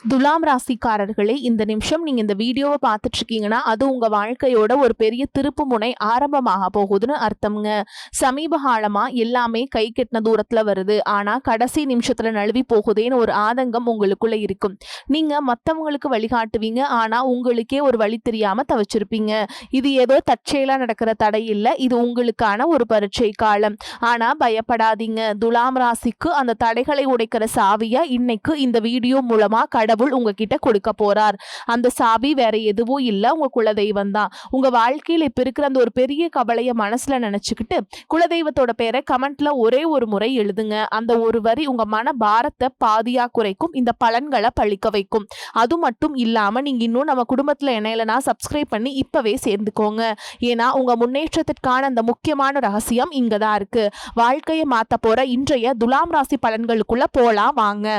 துலாம் ராசிக்காரர்களே, இந்த நிமிஷம் நீங்க இந்த வீடியோவை பார்த்துட்டு இருக்கீங்கன்னா அது உங்க வாழ்க்கையோட ஒரு பெரிய திருப்பு முனை ஆரம்பமாக போகுதுன்னு அர்த்தம்ங்க. சமீப காலமா எல்லாமே கை கெட்டின தூரத்துல வருது, ஆனா கடைசி நிமிஷத்துல நழுவி போகுதேன்னு ஒரு ஆதங்கம் உங்களுக்குள்ள இருக்கும். நீங்க மத்தவங்களுக்கு வழிகாட்டுவீங்க, ஆனா உங்களுக்கே ஒரு வழி தெரியாம தவிச்சிருப்பீங்க. இது ஏதோ தற்செயலா நடக்கிற தடை இல்லை, இது உங்களுக்கான ஒரு பரீட்சை காலம். ஆனா பயப்படாதீங்க, துலாம் ராசிக்கு அந்த தடைகளை உடைக்கிற சாவியா இன்னைக்கு இந்த வீடியோ மூலமா கடவுள் உங்ககிட்ட கொடுக்க போறார். அந்த சாவி வேற எதுவும் இல்ல, உங்க குலதெய்வம் தான். உங்க வாழ்க்கையில இப்ப இருக்கிற அந்த ஒரு பெரிய கவலைய மனசுல நினைச்சுக்கிட்டு குலதெய்வத்தோட பேரை கமெண்ட்ல ஒரே ஒரு முறை எழுதுங்க. அந்த ஒரு வரி உங்க மன பாரத்தை பாதியா குறைக்கும், இந்த பலன்களை பழிக்க வைக்கும். அது மட்டும் இல்லாம நீங்க இன்னும் நம்ம குடும்பத்துல இணையலனா சப்ஸ்கிரைப் பண்ணி இப்பவே சேர்ந்துக்கோங்க. ஏன்னா உங்க முன்னேற்றத்திற்கான அந்த முக்கியமான ரகசியம் இங்கதான் இருக்கு. வாழ்க்கையை மாத்த போற இன்றைய துலாம் ராசி பலன்களுக்குள்ள போலாம் வாங்க.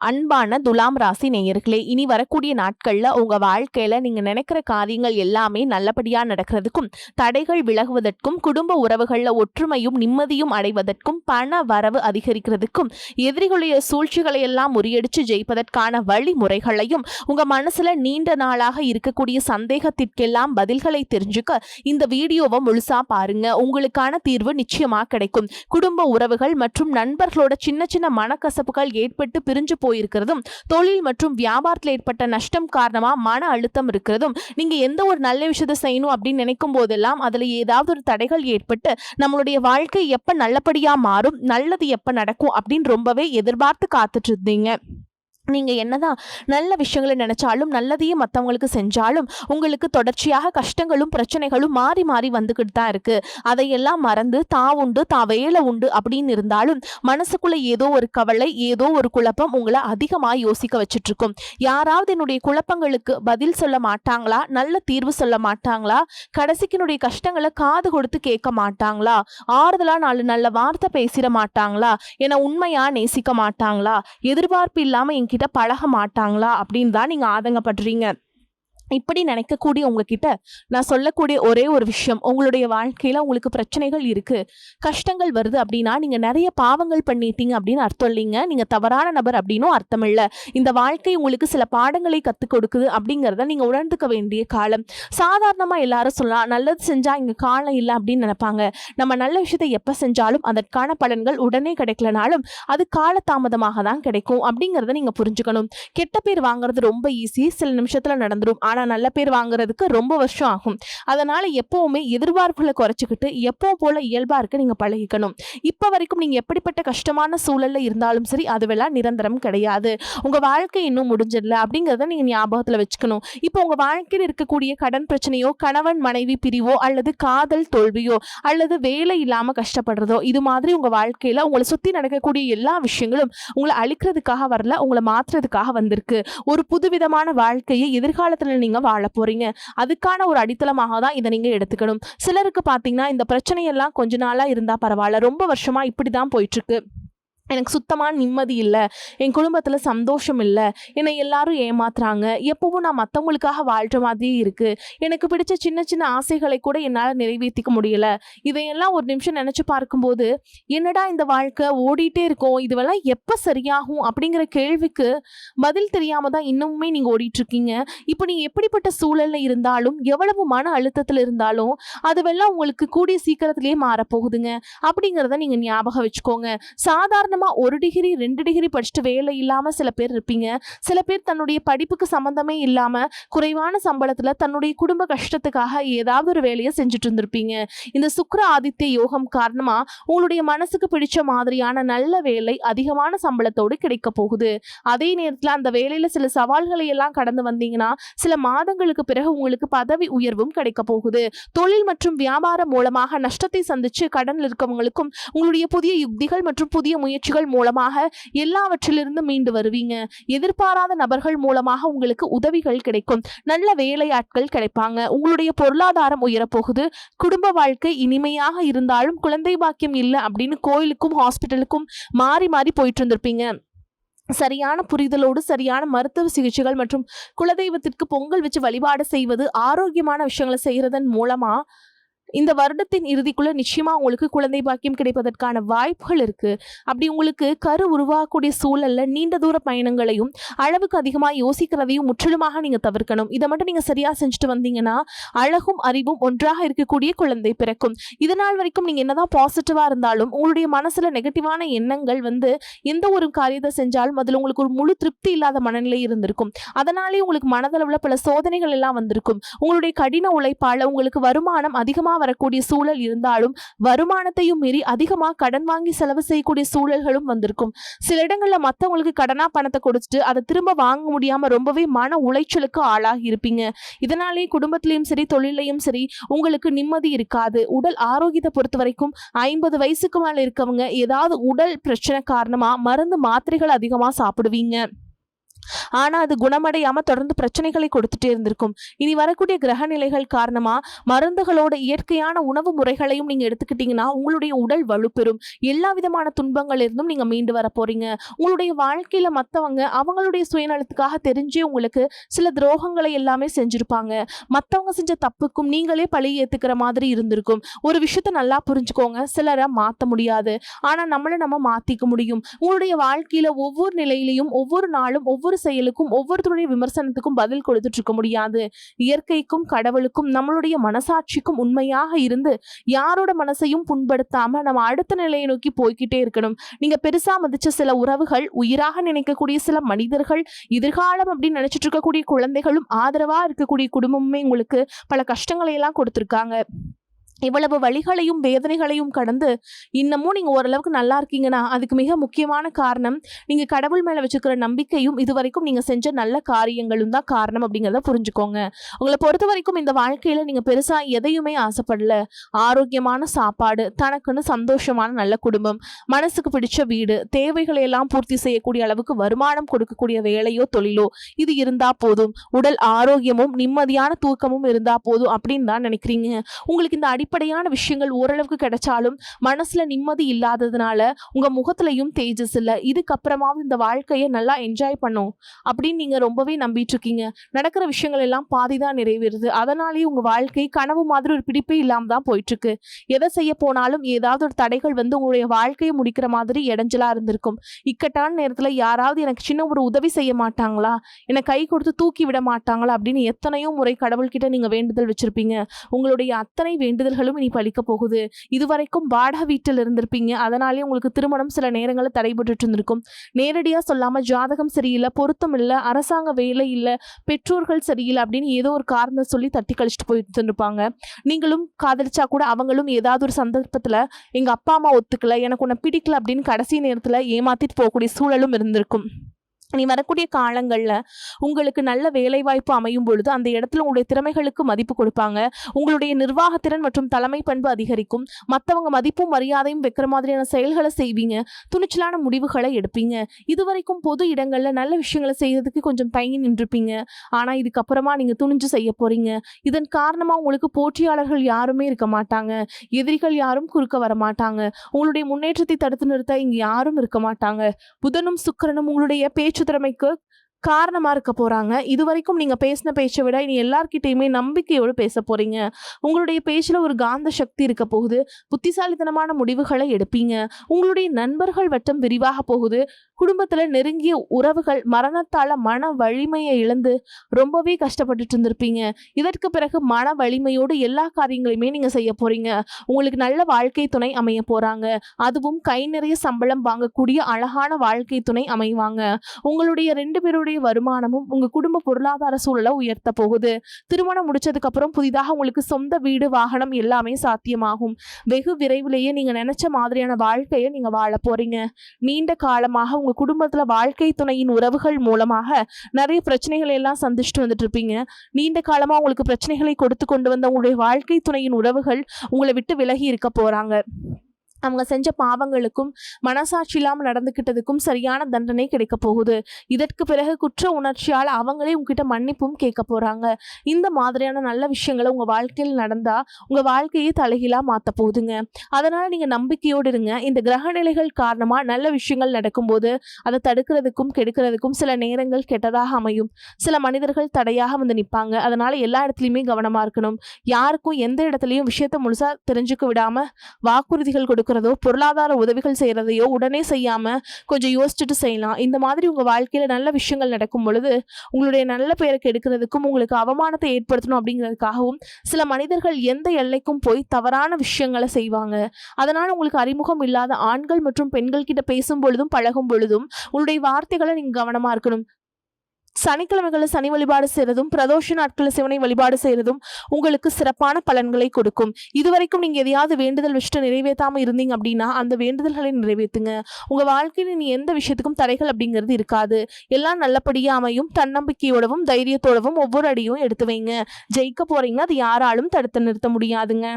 அன்பான துலாம் ராசி நேயர்களே, இனி வரக்கூடிய நாட்கள்ல உங்க வாழ்க்கையில நீங்க நினைக்கிற காரியங்கள் எல்லாமே நல்லபடியா நடக்கிறதுக்கும், தடைகள் விலகுவதற்கும், குடும்ப உறவுகள்ல ஒற்றுமையும் நிம்மதியும் அடைவதற்கும், பண வரவு அதிகரிக்கிறதுக்கும், எதிரிகளுடைய சூழ்ச்சிகளை எல்லாம் முறியடிச்சு ஜெயிப்பதற்கான வழிமுறைகளையும், உங்க மனசுல நீண்ட நாளாக இருக்கக்கூடிய சந்தேகத்திற்கெல்லாம் பதில்களை தெரிஞ்சுக்க இந்த வீடியோவை முழுசா பாருங்க. உங்களுக்கான தீர்வு நிச்சயமா கிடைக்கும். குடும்ப உறவுகள் மற்றும் நண்பர்களோட சின்ன சின்ன மனக்கசப்புகள் ஏற்பட்டு பிரிஞ்சு போயிருக்கிறதும், தொழில் மற்றும் வியாபாரத்தில் ஏற்பட்ட நஷ்டம் காரணமா மன அழுத்தம் இருக்கிறதும், நீங்க எந்த ஒரு நல்ல விஷயத்தை செய்யணும் அப்படின்னு நினைக்கும் போதெல்லாம் அதுல ஏதாவது ஒரு தடைகள் ஏற்பட்டு நம்மளுடைய வாழ்க்கை எப்ப நல்லபடியா மாறும், நல்லது எப்ப நடக்கும் அப்படின்னு ரொம்பவே எதிர்பார்த்து காத்துட்டு இருந்தீங்க. நீங்க என்னதான் நல்ல விஷயங்களை நினைச்சாலும், நல்லதையே மற்றவங்களுக்கு செஞ்சாலும் உங்களுக்கு தொடர்ச்சியாக கஷ்டங்களும் பிரச்சனைகளும் மாறி மாறி வந்துகிட்டு தான் இருக்கு. அதையெல்லாம் மறந்து தான் உண்டு தான் வேலை உண்டு அப்படின்னு இருந்தாலும் மனசுக்குள்ள ஏதோ ஒரு கவலை, ஏதோ ஒரு குழப்பம் உங்களை அதிகமாக யோசிக்க வச்சுட்டு இருக்கும். யாராவது என்னுடைய குழப்பங்களுக்கு பதில் சொல்ல மாட்டாங்களா, நல்ல தீர்வு சொல்ல மாட்டாங்களா, கடைசிக்கு என்னுடைய கஷ்டங்களை காது கொடுத்து கேட்க மாட்டாங்களா, ஆறுதலா நாலு நல்ல வார்த்தை பேசிட மாட்டாங்களா, என உண்மையா நேசிக்க மாட்டாங்களா, எதிர்பார்ப்பு இல்லாம கிட்ட பழக மாட்டாங்களா அப்படின்னு தான் நீங்க ஆதங்கப்படுறீங்க. இப்படி நினைக்கக்கூடிய உங்ககிட்ட நான் சொல்லக்கூடிய ஒரே ஒரு விஷயம், உங்களுடைய வாழ்க்கையில உங்களுக்கு பிரச்சனைகள் இருக்கு, கஷ்டங்கள் வருது அப்படின்னா நீங்க நிறைய பாவங்கள் பண்ணிட்டீங்க அப்படின்னு அர்த்தம் இல்லைங்க. நீங்க தவறான நபர் அப்படின்னும் அர்த்தம் இல்லை. இந்த வாழ்க்கை உங்களுக்கு சில பாடங்களை கற்றுக் கொடுக்குது அப்படிங்கிறத நீங்க உணர்ந்துக்க வேண்டிய காலம். சாதாரணமா எல்லாரும் சொல்லலாம், நல்லது செஞ்சா இங்க காலம் இல்லை அப்படின்னு நினைப்பாங்க. நம்ம நல்ல விஷயத்தை எப்ப செஞ்சாலும் அதற்கான பலன்கள் உடனே கிடைக்கலனாலும் அது காலதாமதமாக தான் கிடைக்கும் அப்படிங்கிறத நீங்க புரிஞ்சுக்கணும். கெட்ட பேர் வாங்குறது ரொம்ப ஈஸி, சில நிமிஷத்துல நடந்துடும். ஆனால் நல்ல பேர் வாங்குறதுக்கு ரொம்ப வருஷம் ஆகும். அதனால் எப்போவுமே எதிர்பார்ப்புகளை குறைச்சிக்கிட்டு எப்போ போல இயல்பாக இருக்க நீங்கள் பழகிக்கணும். இப்போ வரைக்கும் நீங்கள் எப்படிப்பட்ட கஷ்டமான சூழலில் இருந்தாலும் சரி, அதுவெல்லாம் நிரந்தரம் கிடையாது. உங்கள் வாழ்க்கை இன்னும் முடிஞ்சிடல அப்படிங்கிறத நீங்கள் ஞாபகத்தில் வச்சுக்கணும். இப்போ உங்கள் வாழ்க்கையில் இருக்கக்கூடிய கடன் பிரச்சனையோ, கணவன் மனைவி பிரிவோ, அல்லது காதல் தோல்வியோ, அல்லது வேலை இல்லாமல் கஷ்டப்படுறதோ, இது மாதிரி உங்கள் வாழ்க்கையில் உங்களை சுற்றி நடக்கக்கூடிய எல்லா விஷயங்களும் உங்களை அழிக்கிறதுக்காக வரல, உங்களை மாற்றுறதுக்காக வந்திருக்கு. ஒரு புதுவிதமான வாழ்க்கையை எதிர்காலத்தில் நீங்க வாழ போறீங்க. அதுக்கான ஒரு அடித்தளமாக தான் இதை நீங்க எடுத்துக்கணும். சிலருக்கு பாத்தீங்கன்னா இந்த பிரச்சனையெல்லாம் கொஞ்ச நாளா இருந்தா பரவாயில்ல, ரொம்ப வருஷமா இப்படிதான் போயிட்டு இருக்கு, எனக்கு சுத்தமான நிம்மதி இல்லை, என் குடும்பத்தில் சந்தோஷம் இல்லை, என்னை எல்லாரும் ஏமாத்துறாங்க, எப்பவும் நான் மற்றவங்களுக்காக வாழ்கிற மாதிரியே இருக்குது, எனக்கு பிடிச்ச சின்ன சின்ன ஆசைகளை கூட என்னால் நிறைவேற்றிக்க முடியலை, இதையெல்லாம் ஒரு நிமிஷம் நினச்சி பார்க்கும்போது என்னடா இந்த வாழ்க்கை ஓடிட்டே இருக்கும், இதுவெல்லாம் எப்போ சரியாகும் அப்படிங்கிற கேள்விக்கு பதில் தெரியாமல் தான் இன்னுமே நீங்கள் ஓடிட்டுருக்கீங்க. இப்போ நீங்கள் எப்படிப்பட்ட சூழலில் இருந்தாலும், எவ்வளவு மன அழுத்தத்தில் இருந்தாலும் அதுவெல்லாம் உங்களுக்கு கூடிய சீக்கிரத்திலேயே மாறப்போகுதுங்க அப்படிங்கிறத நீங்கள் ஞாபகம் வச்சுக்கோங்க. சாதாரண 1 டிகிரி 2 டிகிரி படிச்சுட்டு வேலை இல்லாம சில பேர் இருப்பீங்க. சில பேர் தன்னுடைய படிப்புக்கு சம்பந்தமே இல்லாம குறைவான சம்பளத்துல தன்னுடைய குடும்ப கஷ்டத்துக்காக ஏதாவது ஒரு வேலையை செஞ்சுட்டு இருந்திருப்பீங்க. இந்த சுக்கிர ஆதித்ய யோகம் காரணமா உங்களுடைய மனசுக்கு பிடிச்ச மாதிரியான நல்ல வேலை அதிகமான சம்பளத்தோடு கிடைக்க போகுது. அதே நேரத்துல அந்த வேலையில சில சவால்களை எல்லாம் கடந்து வந்தீங்கன்னா சில மாதங்களுக்கு பிறகு உங்களுக்கு பதவி உயர்வும் கிடைக்க போகுது. தொழில் மற்றும் வியாபாரம் மூலமாக நஷ்டத்தை சந்திச்சு கடனில் இருக்கவங்களுக்கும் உங்களுடைய புதிய யுக்திகள் மற்றும் புதிய முயற்சி மூலமாக எல்லாவற்றிலிருந்து மீண்டு வருவீங்க. எதிர்பாராத நபர்கள் மூலமாக உங்களுக்கு உதவிகள் கிடைக்கும். நல்ல வேலையாட்கள் கிடைப்பாங்க. உங்களுடைய பொருளாதாரம் உயரப்போகுது. குடும்ப வாழ்க்கை இனிமையாக இருந்தாலும் குழந்தை பாக்கியம் இல்லை அப்படின்னு கோயிலுக்கும் ஹாஸ்பிட்டலுக்கும் மாறி மாறி போயிட்டு இருந்திருப்பீங்க. சரியான புரிதலோடு சரியான மருத்துவ சிகிச்சைகள் மற்றும் குலதெய்வத்திற்கு பொங்கல் வச்சு வழிபாடு செய்வது, ஆரோக்கியமான விஷயங்களை செய்யறதன் மூலமா இந்த வருடத்தின் இறுதிக்குள்ள நிச்சயமா உங்களுக்கு குழந்தை பாக்கியம் கிடைப்பதற்கான வாய்ப்புகள் இருக்கு. அப்படி உங்களுக்கு கரு உருவாகக்கூடிய சூழல்ல நீண்ட தூர பயணங்களையும் அளவுக்கு அதிகமா யோசிக்கிறதையும் முற்றிலுமாக நீங்க தவிர்க்கணும். இதை மட்டும் நீங்க சரியா செஞ்சுட்டு வந்தீங்கன்னா அழகும் அறிவும் ஒன்றாக இருக்கக்கூடிய குழந்தை பிறக்கும். இதனால் வரைக்கும் நீங்க என்னதான் பாசிட்டிவா இருந்தாலும் உங்களுடைய மனசுல நெகட்டிவான எண்ணங்கள் எந்த ஒரு காரியத்தை செஞ்சாலும் அதுல உங்களுக்கு ஒரு முழு திருப்தி இல்லாத மனநிலை இருந்திருக்கும். அதனாலே உங்களுக்கு மனதளவுல பல சோதனைகள் எல்லாம் வந்திருக்கும். உங்களுடைய கடின உழைப்பால உங்களுக்கு வருமானம் அதிகமா வரக்கூடிய சூழல் இருந்தாலும் வருமானத்தையும் மீறி அதிகமா கடன் வாங்கி செலவு செய்யக்கூடிய சூழல்களும் வந்திருக்கும். சில இடங்கள்ல மத்தவங்களுக்கு கடனா பணத்தை கொடுத்துட்டு அதை திரும்ப வாங்க முடியாம ரொம்பவே மன உளைச்சலுக்கு ஆளாகி இருப்பீங்க. இதனாலே குடும்பத்திலையும் சரி தொழிலையும் சரி உங்களுக்கு நிம்மதி இருக்காது. உடல் ஆரோக்கியத்தை பொறுத்த வரைக்கும் 50 வயசுக்கு மேல இருக்கவங்க ஏதாவது உடல் பிரச்சனை காரணமா மருந்து மாத்திரைகள் அதிகமா சாப்பிடுவீங்க. ஆனா அது குணமடையாம தொடர்ந்து பிரச்சனைகளை கொடுத்துட்டே இருந்திருக்கும். இனி வரக்கூடிய கிரக நிலைகள் காரணமா மருந்துகளோட இயற்கையான உணவு முறைகளையும் நீங்க எடுத்துக்கிட்டீங்கன்னா உங்களுடைய உடல் வலுப்பெறும். எல்லா விதமான துன்பங்கள் இருந்தும் நீங்க மீண்டு வர போறீங்க. உங்களுடைய வாழ்க்கையில மத்தவங்க அவங்களுடைய சுயநலத்துக்காக தெரிஞ்சே உங்களுக்கு சில துரோகங்களை எல்லாமே செஞ்சிருப்பாங்க. மத்தவங்க செஞ்ச தப்புக்கும் நீங்களே பழி ஏத்துக்கிற மாதிரி இருந்திருக்கும். ஒரு விஷயத்த நல்லா புரிஞ்சுக்கோங்க, சிலரை மாத்த முடியாது, ஆனா நம்ம மாத்திக்க முடியும். உங்களுடைய வாழ்க்கையில ஒவ்வொரு நிலையிலையும் ஒவ்வொரு நாளும் ஒவ்வொரு செயலுக்கும் ஒவ்வொருத்தருடைய விமர்சனத்துக்கும் பதில் கொடுத்துட்டு இருக்க முடியாது. இயற்கைக்கும் கடவுளுக்கும் நம்மளுடைய மனசாட்சிக்கும் உண்மையாக இருந்து யாரோட மனசையும் புண்படுத்தாம நம்ம அடுத்த நிலையை நோக்கி போய்கிட்டே இருக்கணும். நீங்க பெருசா மதிச்ச சில உறவுகள், உயிராக நினைக்கக்கூடிய சில மனிதர்கள், எதிர்காலம் அப்படின்னு நினைச்சிட்டு இருக்கக்கூடிய குழந்தைகளும் ஆதரவா இருக்கக்கூடிய குடும்பமுமே உங்களுக்கு பல கஷ்டங்களை எல்லாம் கொடுத்திருக்காங்க. இவ்வளவு வழிகளையும் வேதனைகளையும் கடந்து இன்னமும் நீங்க ஓரளவுக்கு நல்லா இருக்கீங்கன்னா அதுக்கு மிக முக்கியமான காரணம் நீங்க கடவுள் மேல வச்சுக்கிற நம்பிக்கையும் இதுவரைக்கும் நீங்க செஞ்ச நல்ல காரியங்களும் தான் காரணம் அப்படிங்கிறத புரிஞ்சுக்கோங்க. உங்களை பொறுத்த வரைக்கும் இந்த வாழ்க்கையில நீங்க பெருசா எதையுமே ஆசைப்படல. ஆரோக்கியமான சாப்பாடு, தனக்குன்னு சந்தோஷமான நல்ல குடும்பம், மனசுக்கு பிடிச்ச வீடு, தேவைகளை எல்லாம் பூர்த்தி செய்யக்கூடிய அளவுக்கு வருமானம் கொடுக்கக்கூடிய வேலையோ தொழிலோ இது இருந்தா போதும். உடல் ஆரோக்கியமும் நிம்மதியான தூக்கமும் இருந்தா போதும் அப்படின்னு தான் நினைக்கிறீங்க. உங்களுக்கு இந்த அடிப்படையான விஷயங்கள் ஓரளவுக்கு கிடைச்சாலும் மனசுல நிம்மதி இல்லாததுனால உங்க முகத்திலையும் தேஜஸ் இல்ல. இதுக்கப்புறமாவது இந்த வாழ்க்கையை நல்லா என்ஜாய் பண்ணும் அப்படின்னு நீங்க ரொம்பவே நம்பிட்டு இருக்கீங்க. நடக்கிற விஷயங்கள் எல்லாம் பாதிதான் நிறைவேறுது. அதனாலேயே உங்க வாழ்க்கை கனவு மாதிரி ஒரு பிடிப்பே இல்லாம தான் போயிட்டு இருக்கு. எதை செய்ய போனாலும் ஏதாவது ஒரு தடைகள் உங்களுடைய வாழ்க்கையை முடிக்கிற மாதிரி இடைஞ்சலா இருந்திருக்கும். இக்கட்டான நேரத்துல யாராவது எனக்கு சின்ன ஒரு உதவி செய்ய மாட்டாங்களா, என்னை கை கொடுத்து தூக்கி விட மாட்டாங்களா அப்படின்னு எத்தனையோ முறை கடவுள்கிட்ட நீங்க வேண்டுதல் வச்சிருப்பீங்க. உங்களுடைய அத்தனை வேண்டுதல்களும் இனி பலிக்க போகுது. இதுவரைக்கும் வாடகை வீட்டில் இருந்திருப்பீங்க. அதனாலே உங்களுக்கு திருமணம் சில நேரங்களில் தடைபட்டு இருந்திருக்கும். நேரடியா சொல்லாம ஜாதகம் சரியில்லை, பொருத்தம் இல்லை, அரசாங்க வேலை இல்லை, பெற்றோர்கள் சரியில்லை அப்படின்னு ஏதோ ஒரு காரணம் சொல்லி தட்டி கழிச்சிட்டு போயிட்டு இருப்பாங்க. நீங்களும் காதலிச்சா கூட அவங்களும் ஏதாவது ஒரு சந்தர்ப்பத்துல எங்க அப்பா அம்மா ஒத்துக்கல, எனக்கு உன்னை பிடிக்கல அப்படின்னு கடைசி நேரத்துல ஏமாத்திட்டு போகக்கூடிய சூழலும் இருந்திருக்கும். நீ வரக்கூடிய காலங்களில் உங்களுக்கு நல்ல வேலைவாய்ப்பு அமையும் பொழுது அந்த இடத்துல உங்களுடைய திறமைகளுக்கு மதிப்பு கொடுப்பாங்க. உங்களுடைய நிர்வாகத்திறன் மற்றும் தலைமை பண்பு அதிகரிக்கும். மற்றவங்க மதிப்பும் மரியாதையும் வைக்கிற மாதிரியான செயல்களை செய்வீங்க. துணிச்சலான முடிவுகளை எடுப்பீங்க. இதுவரைக்கும் பொது இடங்களில் நல்ல விஷயங்களை செய்யறதுக்கு கொஞ்சம் தயங்கி நின்றுப்பீங்க. ஆனால் இதுக்கப்புறமா நீங்கள் துணிஞ்சு செய்ய போறீங்க. இதன் காரணமாக உங்களுக்கு போட்டியாளர்கள் யாருமே இருக்க மாட்டாங்க. எதிரிகள் யாரும் குறுக்க வர மாட்டாங்க. உங்களுடைய முன்னேற்றத்தை தடுத்து நிறுத்த இங்கே யாரும் இருக்க மாட்டாங்க. புதனும் சுக்கிரனும் உங்களுடைய பேச்சு திறமைக்கு காரணமா இருக்க போறாங்க. இதுவரைக்கும் நீங்க பேசின பேச்சை விட இனி எல்லார்கிட்டையுமே நம்பிக்கையோடு பேச போறீங்க. உங்களுடைய பேச்சுல ஒரு காந்த சக்தி இருக்க போகுது. புத்திசாலித்தனமான முடிவுகளை எடுப்பீங்க. உங்களுடைய நண்பர்கள் வட்டம் விரிவாக போகுது. குடும்பத்துல நெருங்கிய உறவுகள் மரணத்தால மன வலிமையை இழந்து ரொம்பவே கஷ்டப்பட்டுட்டு இருந்திருப்பீங்க. இதற்கு பிறகு மன வலிமையோடு எல்லா காரியங்களையுமே நீங்க செய்ய போறீங்க. உங்களுக்கு நல்ல வாழ்க்கை துணை அமைய போறாங்க. அதுவும் கை நிறைய சம்பளம் வாங்கக்கூடிய அழகான வாழ்க்கை துணை அமைவாங்க. உங்களுடைய 2 பேருடைய வருமானமும் உங்க குடும்ப பொருளாதார சூழலை உயர்த்த போகுது. திருமணம் முடிச்சதுக்கு அப்புறம் புதிதாக உங்களுக்கு சொந்த வீடு, வாகனம் எல்லாமே சாத்தியமாகும். வெகு விரைவிலேயே நீங்க நினைச்ச மாதிரியான வாழ்க்கையை நீங்க வாழ போறீங்க. நீண்ட காலமாக உங்க குடும்பத்துல வாழ்க்கை துணையின் உறவுகள் மூலமாக நிறைய பிரச்சனைகளை எல்லாம் சந்திச்சுட்டு வந்துட்டு இருப்பீங்க. நீண்ட காலமா உங்களுக்கு பிரச்சனைகளை கொடுத்து கொண்டு வந்த உங்களுடைய வாழ்க்கை துணையின் உறவுகள் உங்களை விட்டு விலகி இருக்க போறாங்க. அவங்க செஞ்ச பாவங்களுக்கும் மனசாட்சி இல்லாமல் நடந்துக்கிட்டதுக்கும் சரியான தண்டனை கிடைக்க போகுது. இதற்கு பிறகு குற்ற உணர்ச்சியால் அவங்களே உங்ககிட்ட மன்னிப்பும் கேட்க போறாங்க. இந்த மாதிரியான நல்ல விஷயங்களை உங்க வாழ்க்கையில் நடந்தா உங்க வாழ்க்கையை தலைகீழா மாத்த போகுதுங்க. அதனால நீங்க நம்பிக்கையோடு இருங்க. இந்த கிரக நிலைகள் காரணமா நல்ல விஷயங்கள் நடக்கும்போது அதை தடுக்கிறதுக்கும் கெடுக்கிறதுக்கும் சில நேரங்கள் கெட்டதாக அமையும். சில மனிதர்கள் தடையாக வந்து நிற்பாங்க. அதனால எல்லா இடத்துலையுமே கவனமா இருக்கணும். யாருக்கும் எந்த இடத்துலையும் விஷயத்த முழுசா தெரிஞ்சுக்க விடாம வாக்குறுதிகள் கொடுக்கிறதோ பொருளாதார உதவிகள் செய்யறதையோ உடனே செய்யாம கொஞ்சம் யோசிச்சுட்டு செய்யலாம். இந்த மாதிரி உங்க வாழ்க்கையில நல்ல விஷயங்கள் நடக்கும் பொழுது உங்களுடைய நல்ல பெயருக்கு எடுக்கிறதுக்கும் உங்களுக்கு அவமானத்தை ஏற்படுத்தணும் அப்படிங்கிறதுக்காகவும் சில மனிதர்கள் எந்த எல்லைக்கும் போய் தவறான விஷயங்களை செய்வாங்க. அதனால உங்களுக்கு அறிமுகம் இல்லாத ஆண்கள் மற்றும் பெண்கள் கிட்ட பேசும் பொழுதும் பழகும் பொழுதும் உங்களுடைய வார்த்தைகளை நீங்க கவனமா இருக்கணும். சனிக்கிழமைகளில் சனி வழிபாடு செய்யறதும் பிரதோஷ நாட்களில் சிவனை வழிபாடு செய்யறதும் உங்களுக்கு சிறப்பான பலன்களை கொடுக்கும். இதுவரைக்கும் நீங்க எதையாவது வேண்டுதல் வச்சுட்டு நிறைவேற்றாம இருந்தீங்க அப்படின்னா அந்த வேண்டுதல்களை நிறைவேற்றுங்க. உங்க வாழ்க்கையில் நீ எந்த விஷயத்துக்கும் தடைகள் அப்படிங்கிறது இருக்காது. எல்லாம் நல்லபடியா அமையும். தன்னம்பிக்கையோடவும் தைரியத்தோடவும் ஒவ்வொரு அடியும் எடுத்து வைங்க. ஜெயிக்க போறீங்க. அது யாராலும் தடுத்து நிறுத்த முடியாதுங்க.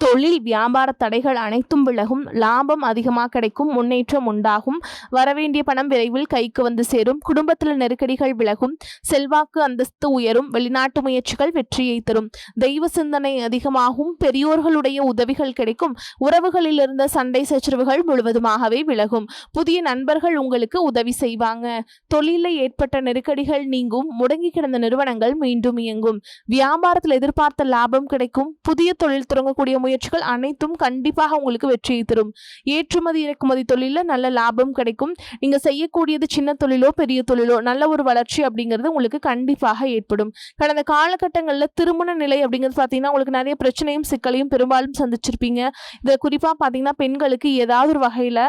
தொழில் வியாபார தடைகள் அனைத்தும் விலகும். லாபம் அதிகமாக கிடைக்கும். முன்னேற்றம் உண்டாகும். வரவேண்டிய பணம் விரைவில் கைக்கு வந்து சேரும். குடும்பத்தில் நெருக்கடிகள் விலகும். செல்வாக்கு அந்தஸ்து உயரும். வெளிநாட்டு முயற்சிகள் வெற்றியை தரும். தெய்வ சிந்தனை அதிகமாகும். பெரியோர்களுடைய உதவிகள் கிடைக்கும். உறவுகளில் இருந்த சண்டை சச்சரவுகள் முழுவதுமாகவே விலகும். புதிய நண்பர்கள் உங்களுக்கு உதவி செய்வாங்க. தொழிலில் ஏற்பட்ட நெருக்கடிகள் நீங்கும். முடங்கி கிடந்த நிறுவனங்கள் மீண்டும் இயங்கும். வியாபாரத்தில் எதிர்பார்த்த லாபம் கிடைக்கும். புதிய தொழில் தொடங்கக்கூடிய முயற்சிகள் அனைத்தும் கண்டிப்பாக உங்களுக்கு வெற்றியை தரும். ஏற்றுமதி இறக்குமதி தொழிலில் நல்ல லாபம் கிடைக்கும். நீங்க செய்யக்கூடியது சின்ன தொழிலோ பெரிய தொழிலோ நல்ல ஒரு வளர்ச்சி அப்படிங்கிறது உங்களுக்கு கண்டிப்பாக ஏற்படும். கடந்த காலகட்டங்களில் திருமண நிலை அப்படிங்கிறது பார்த்தீங்கன்னா உங்களுக்கு நிறைய பிரச்சனையும் சிக்கலையும் பெரும்பாலும் சந்திச்சிருப்பீங்க. இதை குறிப்பாக பார்த்தீங்கன்னா பெண்களுக்கு ஏதாவது ஒரு வகையில்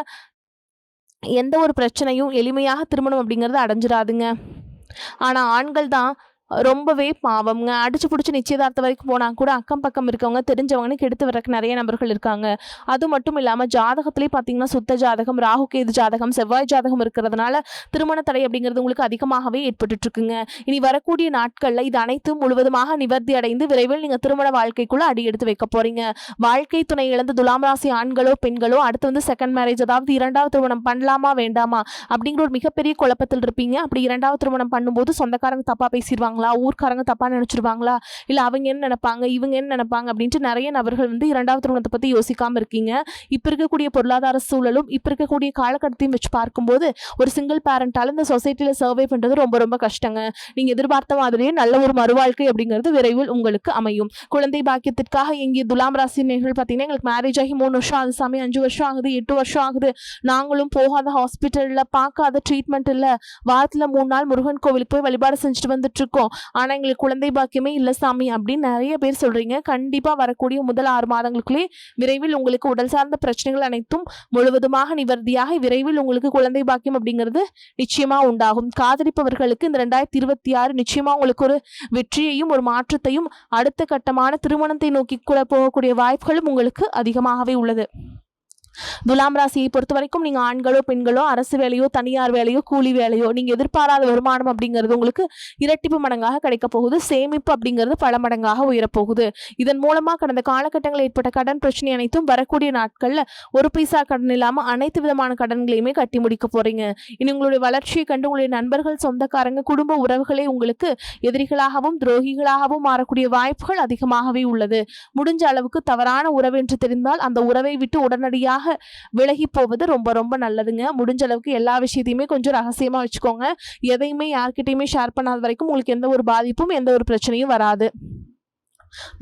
எந்த ஒரு பிரச்சனையும் எளிமையாக திருமணம் அப்படிங்கிறது அடைஞ்சிடாதுங்க. ஆனால் ஆண்கள் தான் ரொம்பவே பாவம்ங்க. அடிச்சு பிடிச்சி நிச்சயதார்த்தம் வரைக்கும் போனால் கூட அக்கம் பக்கம் இருக்கவங்க தெரிஞ்சவங்கன்னு கெடுத்து வரக்கு நிறைய நபர்கள் இருக்காங்க. அது மட்டும் இல்லாமல் ஜாதகத்திலே பார்த்தீங்கன்னா சுத்த ஜாதகம், ராகு கேது ஜாதகம், செவ்வாய் ஜாதகம் இருக்கிறதுனால திருமண தடை அப்படிங்கிறது உங்களுக்கு அதிகமாகவே ஏற்பட்டு இருக்குங்க. இனி வரக்கூடிய நாட்களில் இது அனைத்தும் முழுவதுமாக நிவர்த்தி அடைந்து விரைவில் நீங்கள் திருமண வாழ்க்கைக்குள்ள அடி எடுத்து வைக்க போறீங்க. வாழ்க்கை துணை இழந்த துலாம் ராசி ஆண்களோ பெண்களோ அடுத்து வந்து செகண்ட் மேரேஜ், அதாவது இரண்டாவது திருமணம் பண்ணலாமா வேண்டாமா அப்படிங்கிற ஒரு மிகப்பெரிய குழப்பத்தில் இருப்பீங்க. அப்படி இரண்டாவது திருமணம் பண்ணும்போது சொந்தக்காரங்க தப்பா பேசிடுவாங்க, ஊர்க்காரங்க தப்பா நினைச்சிருவாங்களா, இல்ல அவங்க என்ன நினைப்பாங்க, இவங்க என்ன நினைப்பாங்க அப்படின்ட்டு நிறைய நபர்கள் வந்து இரண்டாவது திருமணத்தை பத்தி யோசிக்காம இருக்கீங்க. இப்ப இருக்கக்கூடிய பொருளாதார சூழலும் இப்ப இருக்கக்கூடிய காலகட்டத்தையும் வச்சு பார்க்கும்போது ஒரு சிங்கிள் பேரண்டால இந்த சொசைட்டில சர்வே பண்றது ரொம்ப ரொம்ப கஷ்டங்க. நீங்க எதிர்பார்த்த மாதிரியே நல்ல ஒரு மறுவாழ்க்கை அப்படிங்கிறது விரைவில் உங்களுக்கு அமையும். குழந்தை பாக்கியத்திற்காக எங்கிய துலாம் ராசி நேர்கள் பார்த்தீங்கன்னா எங்களுக்கு மேரேஜ் ஆகி 3 வருஷம் ஆகுது சாமி, 5 வருஷம் ஆகுது, 8 வருஷம் ஆகுது, நாங்களும் போகாத ஹாஸ்பிட்டல்ல பார்க்காத ட்ரீட்மெண்ட் இல்ல, வாரத்துல 3 நாள் முருகன் கோவிலுக்கு போய் வழிபாடு செஞ்சுட்டு வந்துட்டு இருக்கோம், ஆனா எங்களுக்கு குழந்தை பாக்கியமே இல்ல சாமி அப்படின்னு நிறைய பேர் சொல்றீங்க. கண்டிப்பா வரக்கூடிய முதல் 6 மாதங்களுக்குள்ளே விரைவில் உங்களுக்கு உடல் சார்ந்த பிரச்சனைகள் அனைத்தும் முழுவதுமாக நிவர்த்தியாக விரைவில் உங்களுக்கு குழந்தை பாக்கியம் அப்படிங்கிறது நிச்சயமா உண்டாகும். காதலிப்பவர்களுக்கு இந்த 2026 நிச்சயமா உங்களுக்கு ஒரு வெற்றியையும் ஒரு மாற்றத்தையும் அடுத்த கட்டமான திருமணத்தை நோக்கி கூட போகக்கூடிய வாய்ப்புகளும் உங்களுக்கு அதிகமாகவே உள்ளது. துலாம் ராசியை பொறுத்த வரைக்கும் நீங்க ஆண்களோ பெண்களோ அரசு வேலையோ தனியார் வேலையோ கூலி வேலையோ நீங்க எதிர்பாராத வருமானம் அப்படிங்கிறது உங்களுக்கு இரட்டிப்பு மடங்காக கிடைக்க போகுது. சேமிப்பு அப்படிங்கிறது பல மடங்காக உயரப்போகுது. இதன் மூலமா கடந்த காலகட்டங்களில் ஏற்பட்ட கடன் பிரச்சனை அனைத்தும் வரக்கூடிய நாட்கள்ல ஒரு பைசா கடன் இல்லாம அனைத்து விதமான கடன்களையுமே கட்டி முடிக்க போறீங்க. இனி உங்களுடைய வளர்ச்சியை கண்டு உங்களுடைய நண்பர்கள், சொந்தக்காரங்க, குடும்ப உறவுகளே உங்களுக்கு எதிரிகளாகவும் துரோகிகளாகவும் மாறக்கூடிய வாய்ப்புகள் அதிகமாகவே உள்ளது. முடிஞ்ச அளவுக்கு தவறான உறவு என்று தெரிந்தால் அந்த உறவை விட்டு உடனடியாக விலகி போவது ரொம்ப ரொம்ப நல்லதுங்க. முடிஞ்ச அளவுக்கு எல்லா விஷயத்தையுமே கொஞ்சம் ரகசியமா வச்சுக்கோங்க. எதையுமே யார்கிட்டயுமே ஷேர் பண்ணாத வரைக்கும் உங்களுக்கு எந்த ஒரு பாதிப்பும் எந்த ஒரு பிரச்சனையும் வராது.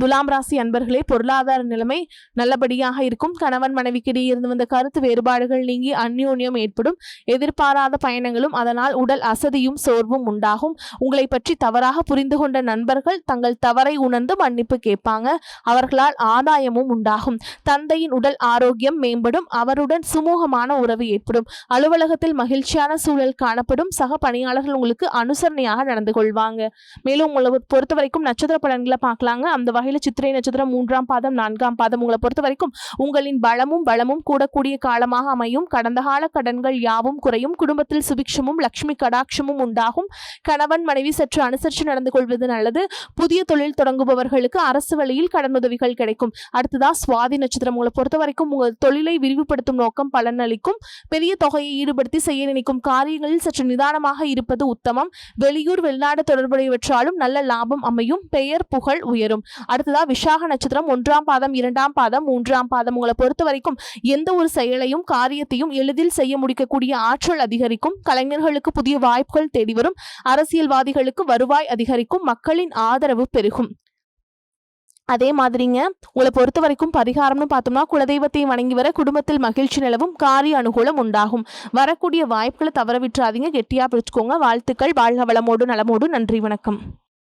துலாம் ராசி அன்பர்களே, பொருளாதார நிலைமை நல்லபடியாக இருக்கும். கணவன் மனைவிக்கிடையே இருந்து வந்த கருத்து வேறுபாடுகள் நீங்கி அந்யோன்யம் ஏற்படும். எதிர்பாராத பயணங்களும் அதனால் உடல் அசதியும் சோர்வும் உண்டாகும். உங்களை பற்றி தவறாக புரிந்து கொண்ட நண்பர்கள் தங்கள் தவறை உணர்ந்து மன்னிப்பு கேட்பாங்க. அவர்களால் ஆதாயமும் உண்டாகும். தந்தையின் உடல் ஆரோக்கியம் மேம்படும். அவருடன் சுமூகமான உறவு ஏற்படும். அலுவலகத்தில் மகிழ்ச்சியான சூழல் காணப்படும். சக பணியாளர்கள் உங்களுக்கு அனுசரணையாக நடந்து கொள்வாங்க. மேலும் உங்களை பொறுத்த வரைக்கும் நட்சத்திர பலன்களை பார்க்கலாங்க. அந்த வகையில சித்திரை நட்சத்திரம் 3ஆம் பாதம் 4ஆம் பாதம் உங்களை பொறுத்த வரைக்கும் உங்களின் பலமும் கூடக்கூடிய காலமாக அமையும். கடந்த கால கடன்கள் யாவும் குறையும். குடும்பத்தில் சுபிக்ஷமும் லட்சுமி கடாட்சமும் உண்டாகும். கணவன் மனைவி சற்று அனுசரித்து நடந்து கொள்வது நல்லது. புதிய தொழில் தொடங்குபவர்களுக்கு அரசு வழியில் கடனுதவிகள் கிடைக்கும். அடுத்ததா சுவாதி நட்சத்திரம் உங்களை பொறுத்த வரைக்கும் உங்கள் தொழிலை விரிவுபடுத்தும் நோக்கம் பலனளிக்கும். பெரிய தொகையை ஈடுபடுத்தி செய்ய நினைக்கும் காரியங்களில் சற்று நிதானமாக இருப்பது உத்தமம். வெளியூர் வெளிநாடு தொடர்புடையவற்றாலும் நல்ல லாபம் அமையும். பெயர் புகழ் உயரும். அடுத்ததா விசாக நட்சத்திரம் 1ஆம் பாதம் 2ஆம் பாதம் 3ஆம் பாதம் உங்களை பொறுத்த வரைக்கும் எந்த ஒரு செயலையும் காரியத்தையும் எளிதில் செய்ய முடிக்கக்கூடிய ஆற்றல் அதிகரிக்கும். கலைஞர்களுக்கு புதிய வாய்ப்புகள் தேடி வரும். அரசியல்வாதிகளுக்கு வருவாய் அதிகரிக்கும். மக்களின் ஆதரவு பெருகும். அதே மாதிரிங்க உங்களை பொறுத்த வரைக்கும் பரிகாரம்னு பார்த்தோம்னா குலதெய்வத்தை வணங்கி வர குடும்பத்தில் மகிழ்ச்சி நிலவும். காரிய அனுகூலம் உண்டாகும். வரக்கூடிய வாய்ப்புகளை தவற விட்டுறாதீங்க. கெட்டியா பிடிச்சுக்கோங்க. வாழ்த்துக்கள். வாழ்க வளமோடு நலமோடு. நன்றி, வணக்கம்.